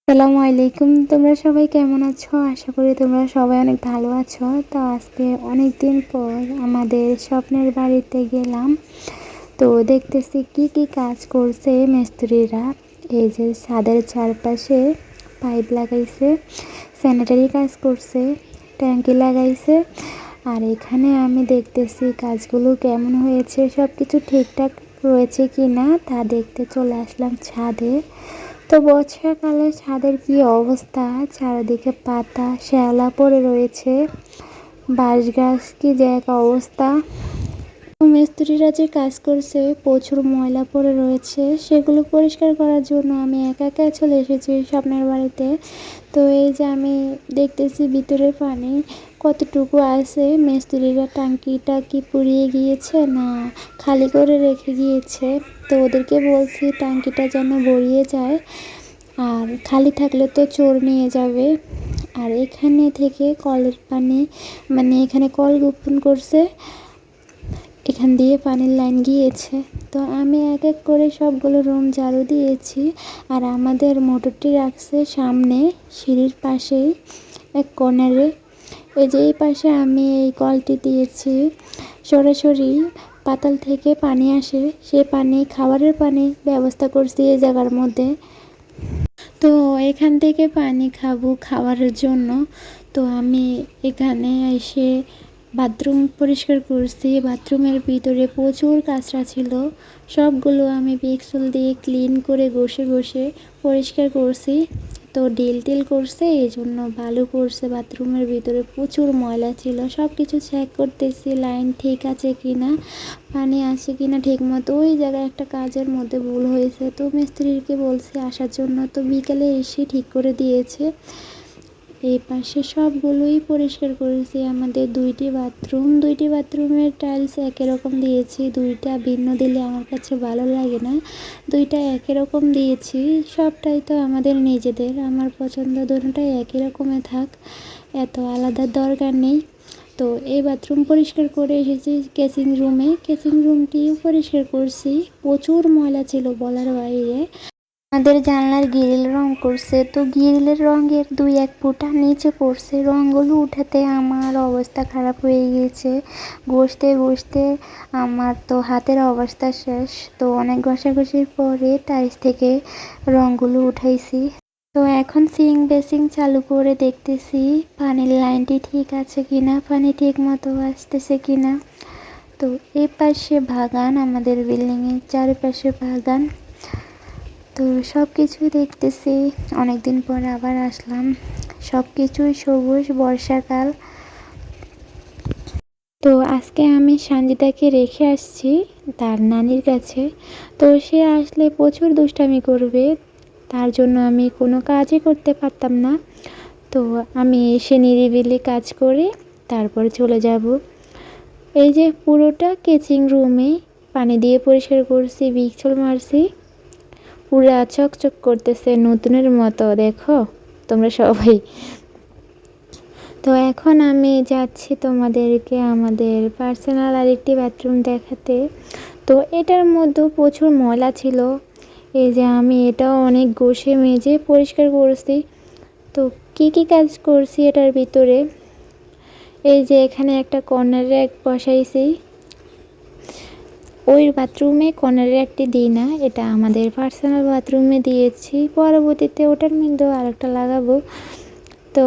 আসসালামু আলাইকুম। তোমরা সবাই কেমন আছো? আশা করি তোমরা সবাই অনেক ভালো আছো। তো আজকে অনেক দিন পর আমাদের স্বপ্নের বাড়িতে গেলাম। তো দেখতেছি কি কাজ করছে মিস্ত্রিরা। এই যে ছাদের চারপাশে পাইপ লাগাইছে, স্যানিটারি কাজ করছে, ট্যাঙ্কি লাগাইছে। আর এখানে আমি দেখতেছি কাজগুলো কেমন হয়েছে, সব কিছু ঠিকঠাক রয়েছে কি না তা দেখতে চলে আসলাম ছাদে। তো বর্ষাকালে ছাদের কি অবস্থা, চারিদিকে পাতা শ্যাওলা পড়ে রয়েছে, বাঁশ গাছ কি যে এক অবস্থা। মিস্ত্রিরা যে কাজ করছে প্রচুর ময়লা পড়ে রয়েছে, সেগুলো পরিষ্কার করার জন্য আমি একা একা চলে এসেছি স্বপ্নের বাড়িতে। তো এই যে আমি দেখতেছি ভিতরে পানি কতটুকু আছে, মিস্ত্রিরা টাঙ্কিটা কি পুড়িয়ে গিয়েছে না খালি করে রেখে গিয়েছে। তো ওদেরকে বলছি টাঙ্কিটা যেন ভরিয়ে যায়, আর খালি থাকলে তো চোর নিয়ে যাবে। আর এখানে থেকে কলের পানি, মানে এখানে কল গোপন করছে, এখান দিয়ে পানির লাইন গিয়েছে। তো আমি এক এক করে সবগুলো রুম ঝাড়ু দিয়েছি। আর আমাদের মোটরটি রাখছে সামনে সিঁড়ির পাশেই এক কর্নারে। এই যে এই পাশে আমি এই কলটি দিয়েছি, সরাসরি পাতাল থেকে পানি আসে, সে পানি খাবারের পানি ব্যবস্থা করছি এই জায়গার মধ্যে। তো এখান থেকে পানি খাবো খাবারের জন্য। তো আমি এখানে এসে বাথরুম পরিষ্কার করছি। বাথরুমের ভিতরে প্রচুর কাঁচরা ছিল, সবগুলো আমি পিক্সেল দিয়ে ক্লিন করে ঘষে ঘষে পরিষ্কার করছি। তো টিল করছে, এই জন্য বালু পড়ছে বাথরুমের ভিতরে, প্রচুর ময়লা ছিল। সব কিছু চেক করতেছি লাইন ঠিক আছে কিনা, পানি আসে কিনা ঠিক মতো। ওই জায়গায় একটা কাজের মধ্যে ভুল হয়েছে, তো মিস্ত্রিকে বলছি আসার জন্য, তো বিকেলে এসে ঠিক করে দিয়েছে। এই পাশে সবগুলোই পরিষ্কার করেছি। আমাদের দুইটি বাথরুমের টাইলস একই রকম দিয়েছি, দুইটা ভিন্ন দিলে আমার কাছে ভালো লাগে না, দুইটা একই রকম দিয়েছি। সবটাই তো আমাদের নিজেদের, আমার পছন্দ দুটোটাই একই রকমের থাক, এত আলাদা দরকার নেই। তো এই বাথরুম পরিষ্কার করে এসেছি কেচিং রুমে, কেচিং রুমটিও পরিষ্কার করছি। প্রচুর ময়লা ছিল বলার বাইরে। আমাদের জানলার গ্রিল রং করছে, তো গ্রিলের রঙের 2-1 ফুটা নিচে পড়ছে, রঙগুলো উঠাতে আমার অবস্থা খারাপ হয়ে গিয়েছে। ঘষতে ঘষতে আমার তো হাতের অবস্থা শেষ। তো অনেক ঘষাঘষির পরে টাইলস থেকে রঙগুলো উঠাইছি। তো এখন সিং বেসিং চালু করে দেখতেছি পানির লাইনটি ঠিক আছে কিনা, পানি ঠিক মতো আসতেছে কিনা। তো এই পাশে বাগান, আমাদের বিল্ডিংয়ের চারিপাশে বাগান। তো সব কিছুই দেখতেছি, অনেকদিন পর আবার আসলাম, সব কিছুই সবুজ, বর্ষাকাল। তো আজকে আমি সঞ্জিতাকে রেখে আসছি তার নানির কাছে। তো সে আসলে প্রচুর দুষ্টামি করবে, তার জন্য আমি কোনো কাজই করতে পারতাম না। তো আমি এসে নিরিবিলি কাজ করে তারপর চলে যাব। এই যে পুরোটা কেচিং রুমে পানি দিয়ে পরিষ্কার করছি, বিক্সল মারছি, পুরা চকচক করতেছে নতুনের মতো, দেখো তোমরা সবাই। তো এখন আমি যাচ্ছি তোমাদেরকে আমাদের পার্সোনাল আরেকটি বাথরুম দেখাতে। তো এটার মধ্যে প্রচুর ময়লা ছিল, এই যে আমি এটাও অনেক ঘষে মেজে পরিষ্কার করছি। তো কি কাজ করছি এটার ভিতরে, এই যে এখানে একটা কর্নারে এক বসাইছি, ওই বাথরুমে কর্নারে একটি দিই না, এটা আমাদের পার্সোনাল বাথরুমে দিয়েছি, পরবর্তীতে ওটার মধ্যেও আরেকটা লাগাবো। তো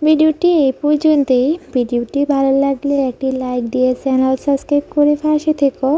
ভিডিওটি এই পর্যন্তই। ভিডিওটি ভালো লাগলে একটি লাইক দিয়ে চ্যানেল সাবস্ক্রাইব করে পাশে থেকো।